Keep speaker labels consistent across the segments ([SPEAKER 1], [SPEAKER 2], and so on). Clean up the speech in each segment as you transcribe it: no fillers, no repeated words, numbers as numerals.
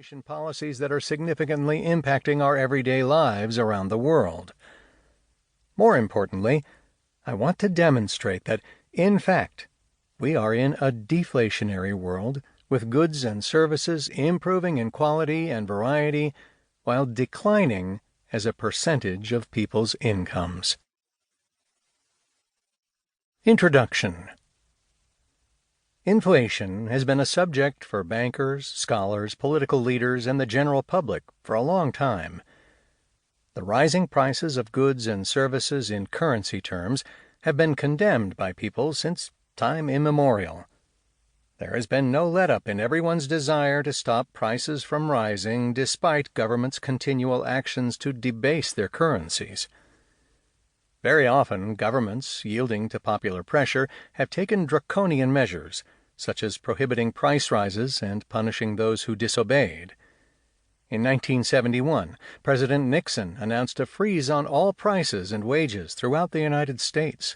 [SPEAKER 1] inflation policies that are significantly impacting our everyday lives around the world. More importantly, I want to demonstrate that, in fact, we are in a deflationary world with goods and services improving in quality and variety while declining as a percentage of people's incomes. Introduction. Inflation has been a subject for bankers, scholars, political leaders, and the general public for a long time. The rising prices of goods and services in currency terms have been condemned by people since time immemorial. There has been no let-up in everyone's desire to stop prices from rising despite governments' continual actions to debase their currencies. Very often, governments, yielding to popular pressure, have taken draconian measures, such as prohibiting price rises and punishing those who disobeyed. In 1971, President Nixon announced a freeze on all prices and wages throughout the United States.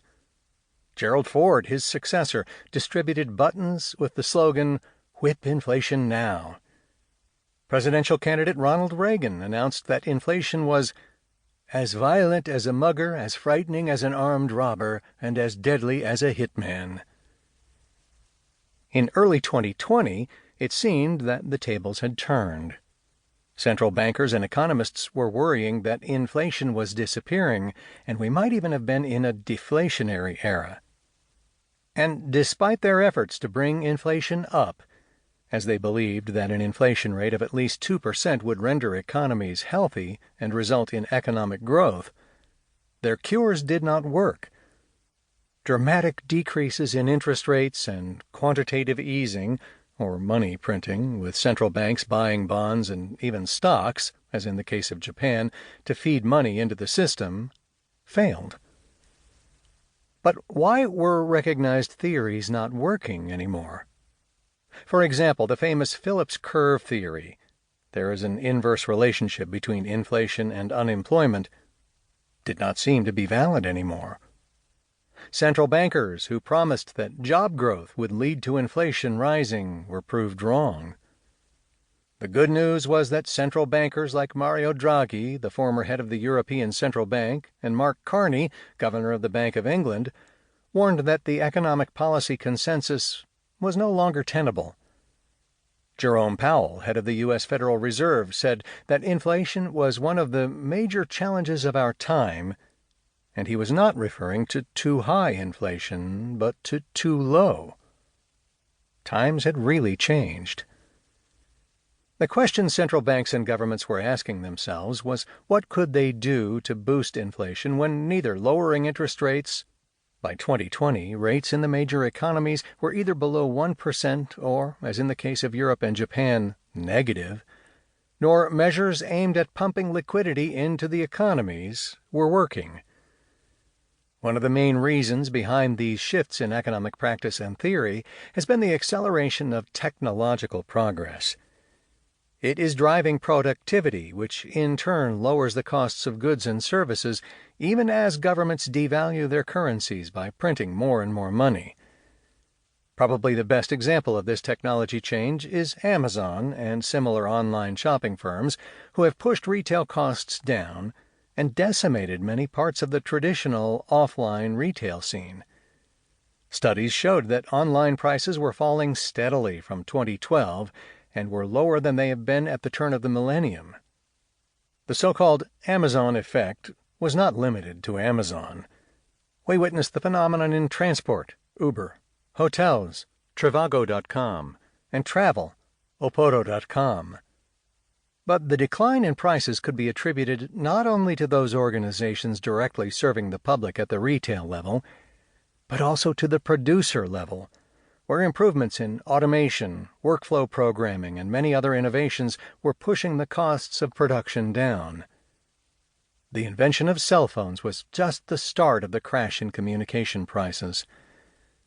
[SPEAKER 1] Gerald Ford, his successor, distributed buttons with the slogan, "Whip inflation now." Presidential candidate Ronald Reagan announced that inflation was as violent as a mugger, as frightening as an armed robber, and as deadly as a hitman. In early 2020, it seemed that the tables had turned. Central bankers and economists were worrying that inflation was disappearing, and we might even have been in a deflationary era. And despite their efforts to bring inflation up, as they believed that an inflation rate of at least 2% would render economies healthy and result in economic growth, their cures did not work. Dramatic decreases in interest rates and quantitative easing, or money printing, with central banks buying bonds and even stocks, as in the case of Japan, to feed money into the system, failed. But why were recognized theories not working anymore? For example, the famous Phillips curve theory, there is an inverse relationship between inflation and unemployment, did not seem to be valid anymore. Central bankers who promised that job growth would lead to inflation rising were proved wrong. The good news was that central bankers like Mario Draghi, the former head of the European Central Bank, and Mark Carney, governor of the Bank of England, warned that the economic policy consensus was no longer tenable. Jerome Powell, head of the U.S. Federal Reserve, said that inflation was one of the major challenges of our time, and he was not referring to too high inflation, but to too low. Times had really changed. The question central banks and governments were asking themselves was what could they do to boost inflation when neither lowering interest rates— by 2020, rates in the major economies were either below 1% or, as in the case of Europe and Japan, negative, nor measures aimed at pumping liquidity into the economies were working. One of the main reasons behind these shifts in economic practice and theory has been the acceleration of technological progress. It is driving productivity, which in turn lowers the costs of goods and services, even as governments devalue their currencies by printing more and more money. Probably the best example of this technology change is Amazon and similar online shopping firms who have pushed retail costs down and decimated many parts of the traditional offline retail scene. Studies showed that online prices were falling steadily from 2012 and were lower than they have been at the turn of the millennium. The so-called Amazon effect was not limited to Amazon. We witnessed the phenomenon in transport, Uber, hotels, Trivago.com, and travel, Oporo.com. But the decline in prices could be attributed not only to those organizations directly serving the public at the retail level, but also to the producer level, where improvements in automation, workflow programming, and many other innovations were pushing the costs of production down. The invention of cell phones was just the start of the crash in communication prices.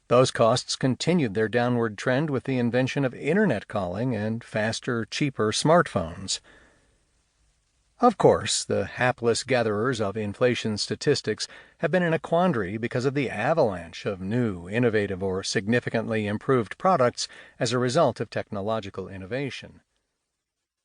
[SPEAKER 1] Those costs continued their downward trend with the invention of internet calling and faster, cheaper smartphones. Of course, the hapless gatherers of inflation statistics have been in a quandary because of the avalanche of new, innovative, or significantly improved products as a result of technological innovation.